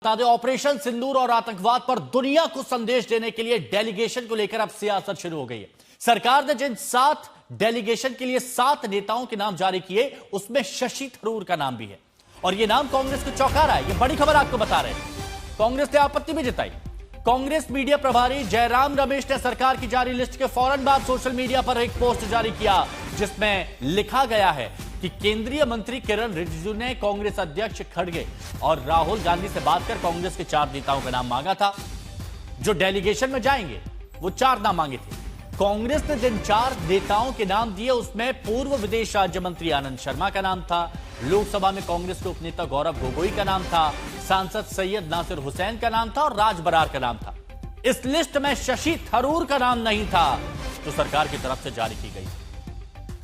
बता दें, ऑपरेशन सिंदूर और आतंकवाद पर दुनिया को संदेश देने के लिए डेलीगेशन को लेकर अब सियासत शुरू हो गई है। सरकार ने जिन 7 डेलीगेशन के लिए 7 नेताओं के नाम जारी किए, उसमें शशि थरूर का नाम भी है और यह नाम कांग्रेस को चौंका रहा है। यह बड़ी खबर आपको बता रहे हैं। कांग्रेस ने आपत्ति भी जताई। कांग्रेस मीडिया प्रभारी जयराम रमेश ने सरकार की जारी लिस्ट के फौरन बाद सोशल मीडिया पर एक पोस्ट जारी किया, जिसमें लिखा गया है कि केंद्रीय मंत्री किरण रिजिजू ने कांग्रेस अध्यक्ष खड़गे और राहुल गांधी से बात कर कांग्रेस के 4 नेताओं का नाम मांगा था जो डेलीगेशन में जाएंगे। वो 4 नाम मांगे थे। कांग्रेस ने जिन 4 नेताओं के नाम दिए, उसमें पूर्व विदेश राज्य मंत्री आनंद शर्मा का नाम था, लोकसभा में कांग्रेस के उपनेता गौरव गोगोई का नाम था, सांसद सैयद नासिर हुसैन का नाम था और राज बरार का नाम था। इस लिस्ट में शशि थरूर का नाम नहीं था, जो सरकार की तरफ से जारी की गई।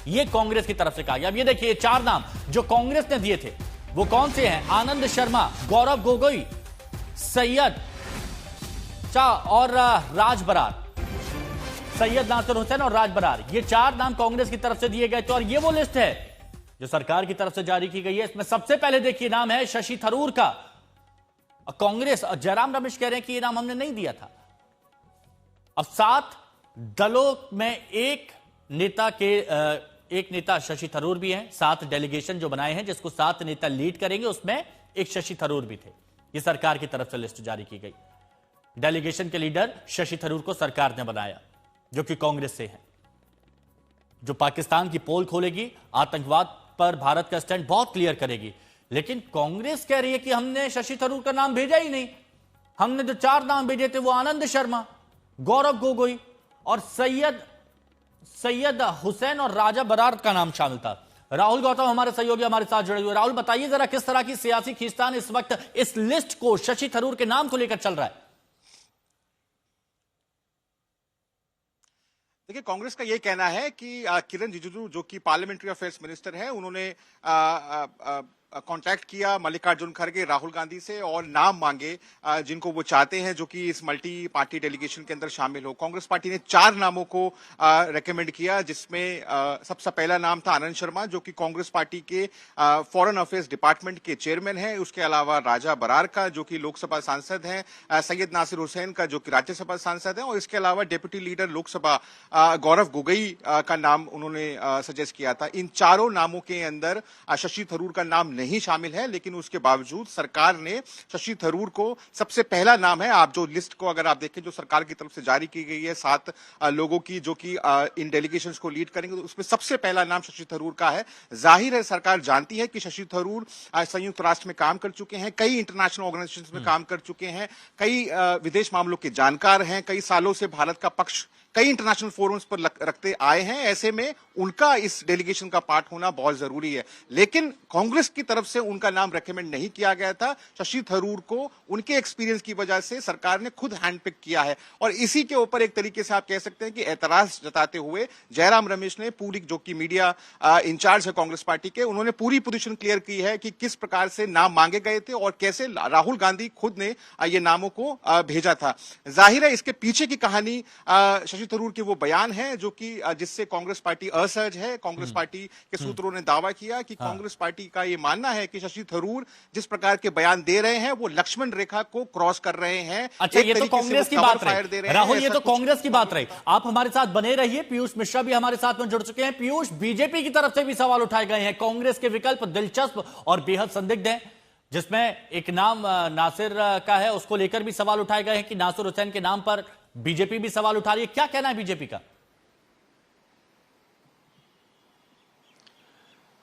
ये कांग्रेस की तरफ से कहा गया। अब ये देखिए, 4 नाम जो कांग्रेस ने दिए थे वो कौन से हैं? आनंद शर्मा, गौरव गोगोई, सैयद और राज बरार, सैयद नासिर हुसैन और राज बरार। ये 4 नाम कांग्रेस की तरफ से दिए गए थे और ये वो लिस्ट है जो सरकार की तरफ से जारी की गई है। इसमें सबसे पहले देखिए नाम है शशि थरूर का। कांग्रेस और जयराम रमेश कह रहे हैं कि ये नाम हमने नहीं दिया था। अब 7 दलों में एक नेता शशि थरूर भी हैं। 7 डेलीगेशन जो बनाए हैं, जिसको 7 नेता लीड करेंगे, उसमें एक शशि थरूर भी थे। ये सरकार की तरफ से लिस्ट जारी की गई। डेलीगेशन के लीडर शशि थरूर को सरकार ने बनाया, जो कि कांग्रेस से है, जो पाकिस्तान की पोल खोलेगी, आतंकवाद पर भारत का स्टैंड बहुत क्लियर करेगी। लेकिन कांग्रेस कह रही है कि हमने शशि थरूर का नाम भेजा ही नहीं। हमने जो 4 नाम भेजे थे वो आनंद शर्मा, गौरव गोगोई और सैयद हुसैन और राजा बरार का नाम शामिल था। राहुल गौतम हमारे सहयोगी हमारे साथ जुड़े हुए। राहुल, बताइए जरा किस तरह की सियासी खींचतान इस वक्त इस लिस्ट को, शशि थरूर के नाम को लेकर चल रहा है? देखिए, कांग्रेस का यह कहना है कि किरण रिजिजू जो कि पार्लियामेंट्री अफेयर्स मिनिस्टर हैं, उन्होंने कांटेक्ट किया मल्लिकार्जुन खड़गे, राहुल गांधी से और नाम मांगे जिनको वो चाहते हैं जो कि इस मल्टी पार्टी डेलीगेशन के अंदर शामिल हो। कांग्रेस पार्टी ने 4 नामों को रेकमेंड किया, जिसमें सबसे पहला नाम था आनंद शर्मा, जो कि कांग्रेस पार्टी के फॉरेन अफेयर्स डिपार्टमेंट के चेयरमैन हैं। उसके अलावा राजा बरार का, जो कि लोकसभा सांसद हैं, सैयद नासिर हुसैन का, जो कि राज्यसभा सांसद है, और इसके अलावा डेप्यूटी लीडर लोकसभा गौरव गोगोई का नाम उन्होंने सजेस्ट किया था। इन चारों नामों के अंदर शशि थरूर का नाम नहीं शामिल है, लेकिन उसके बावजूद सरकार ने शशि थरूर को सबसे पहला नाम है। आप जो लिस्ट को अगर आप देखें, जो सरकार की तरफ से जारी की गई है 7 लोगों की जो कि इन डेलीगेशंस को लीड करेंगे, तो उसमें सबसे पहला नाम शशि थरूर का है। जाहिर है सरकार जानती है कि शशि थरूर संयुक्त राष्ट्र में काम कर चुके हैं, कई इंटरनेशनल ऑर्गेनाइजेशंस में काम कर चुके हैं, कई विदेश मामलों के जानकार हैं, कई सालों से भारत का पक्ष कई इंटरनेशनल फोरम्स पर रखते आए हैं। ऐसे में उनका इस डेलीगेशन का पार्ट होना बहुत जरूरी है। लेकिन कांग्रेस की तरफ से उनका नाम रेकमेंड नहीं किया गया था। शशि थरूर को उनके एक्सपीरियंस की वजह से सरकार ने खुद हैंडपिक किया है और इसी के ऊपर एक तरीके से आप कह सकते हैं कि एतराज जताते हुए जयराम रमेश ने पूरी, जो कि मीडिया इंचार्ज है कांग्रेस पार्टी के, उन्होंने पूरी पोजीशन क्लियर की है कि किस प्रकार से नाम मांगे गए थे और कैसे राहुल गांधी खुद ने ये नामों को भेजा था। जाहिर है इसके पीछे की कहानी शशि थरूर के वो बयान है जो कि जिससे कांग्रेस पार्टी असहज है। कांग्रेस पार्टी के सूत्रों ने दावा किया कि कांग्रेस पार्टी का ये मानना है कि शशि थरूर जिस प्रकार के बयान दे रहे हैं वो लक्ष्मण रेखा को क्रॉस कर रहे हैं। अच्छा, ये तो कांग्रेस की बात रही राहुल, ये तो कांग्रेस की बात रही। आप हमारे साथ बने रहिए। पीयूष मिश्रा भी हमारे साथ में जुड़ चुके हैं। पीयूष, बीजेपी की तरफ से भी सवाल उठाए गए हैं। कांग्रेस के विकल्प दिलचस्प और बेहद संदिग्ध हैं, जिसमें एक नाम नासिर का है, उसको लेकर भी सवाल उठाए गए हैं कि नासिर हुसैन के नाम पर बीजेपी भी सवाल उठा रही है। क्या कहना है बीजेपी का?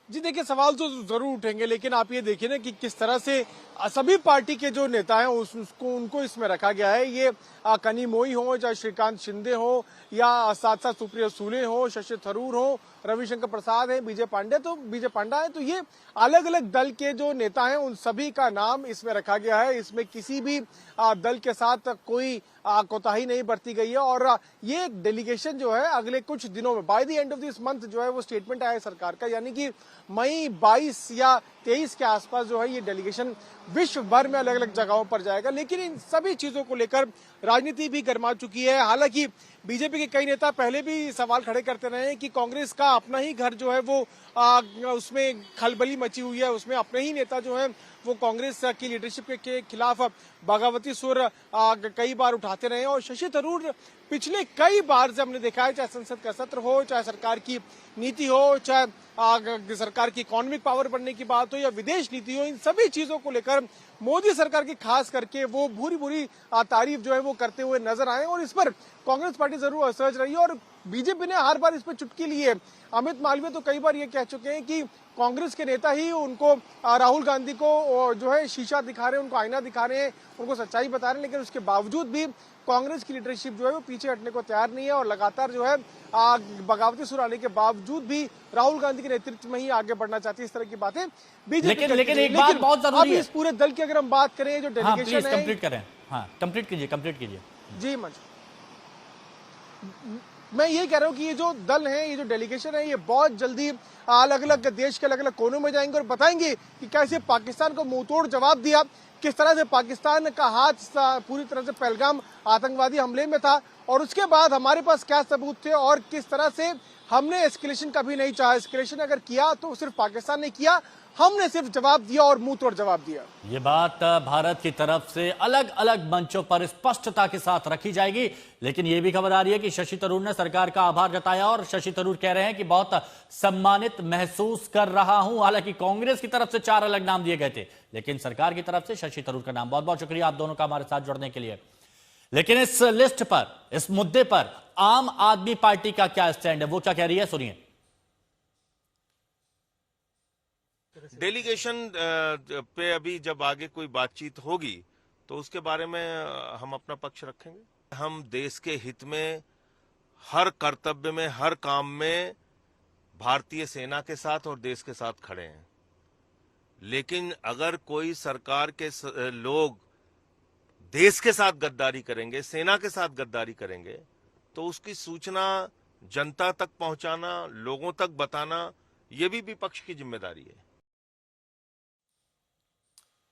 जी देखिए, सवाल तो जरूर उठेंगे, लेकिन आप ये देखिए ना कि किस तरह से सभी पार्टी के जो नेता हैं उनको इसमें रखा गया है। ये कनी मोई हो, चाहे श्रीकांत शिंदे हो, या साथ साथ सुप्रिया सूले हो, शशि थरूर हो, रविशंकर प्रसाद है, विजय पांडा है, तो ये अलग अलग दल के जो नेता हैं उन सभी का नाम इसमें रखा गया है। इसमें किसी भी दल के साथ कोई कोताही नहीं बरती गई है और ये डेलीगेशन जो है अगले कुछ दिनों में, by the end of this month जो है वो स्टेटमेंट आया है सरकार का, यानी कि मई 22 या 23 के आसपास जो है ये डेलीगेशन विश्व भर में अलग अलग जगहों पर जाएगा। लेकिन इन सभी चीजों को लेकर राजनीति भी गर्मा चुकी है। हालांकि बीजेपी के कई नेता पहले भी सवाल खड़े करते रहे हैं कि कांग्रेस का अपना ही घर जो है वो उसमें खलबली मची हुई है, उसमें अपने ही नेता जो है वो कांग्रेस की लीडरशिप के खिलाफ बगावती सुर कई बार उठाते रहे हैं। और शशि थरूर पिछले कई बार से हमने देखा है, चाहे संसद का सत्र हो, चाहे सरकार की नीति हो, चाहे सरकार की इकोनॉमिक पावर बढ़ने की बात हो या विदेश नीति हो, इन सभी चीजों को लेकर मोदी सरकार की खास करके वो भूरी भूरी तारीफ जो है वो करते हुए नजर आए। और इस पर कांग्रेस पार्टी जरूर असहज रही है और बीजेपी ने हर बार इस पर चुटकी ली है। अमित मालवीय तो कई बार ये कह चुके हैं कि कांग्रेस के नेता ही उनको राहुल गांधी को जो है शीशा दिखा रहे हैं, उनको आईना दिखा रहे हैं, उनको सच्चाई बता रहे हैं, लेकिन उसके बावजूद भी कांग्रेस की लीडरशिप जो है वो पीछे हटने को तैयार नहीं है और लगातार जो है बगावती सुर आने के बावजूद भी राहुल गांधी के नेतृत्व में ही आगे बढ़ना चाहती है। इस तरह की बातें बीजेपी लेकिन एक बात बहुत जरूरी है, इस पूरे दल की अगर हम बात करें जो डेलीगेशन है, कंप्लीट करें। हाँ, कंप्लीट कीजिए जी मंच। मैं ये कह रहा हूं कि ये जो दल है, ये जो डेलीगेशन है, ये बहुत जल्दी अलग अलग देश के अलग अलग कोनों में जाएंगे और बताएंगे कि कैसे पाकिस्तान को मुंहतोड़ जवाब दिया, किस तरह से पाकिस्तान का हाथ पूरी तरह से पहलगाम आतंकवादी हमले में था और उसके बाद हमारे पास क्या सबूत थे और किस तरह से हमने एस्केलेशन कभी नहीं चाहा। एस्केलेशन अगर किया तो सिर्फ पाकिस्तान ने किया, हमने सिर्फ जवाब दिया और मुंह तोड़ जवाब दिया। ये बात भारत की तरफ से अलग अलग मंचों पर स्पष्टता के साथ रखी जाएगी, लेकिन यह भी खबर आ रही है कि शशि थरूर ने सरकार का आभार जताया और शशि थरूर कह रहे हैं कि बहुत सम्मानित महसूस कर रहा हूं। हालांकि कांग्रेस की तरफ से 4 अलग नाम दिए गए थे, लेकिन सरकार की तरफ से शशि थरूर का नाम। बहुत बहुत शुक्रिया आप दोनों का हमारे साथ जुड़ने के लिए। लेकिन इस लिस्ट पर, इस मुद्दे पर आम आदमी पार्टी का क्या स्टैंड है, वो क्या कह रही है, सुनिए। डेलीगेशन पे अभी जब आगे कोई बातचीत होगी तो उसके बारे में हम अपना पक्ष रखेंगे। हम देश के हित में हर कर्तव्य में, हर काम में भारतीय सेना के साथ और देश के साथ खड़े हैं। लेकिन अगर कोई सरकार के लोग देश के साथ गद्दारी करेंगे, सेना के साथ गद्दारी करेंगे, तो उसकी सूचना जनता तक पहुंचाना, लोगों तक बताना, ये भी विपक्ष की जिम्मेदारी है।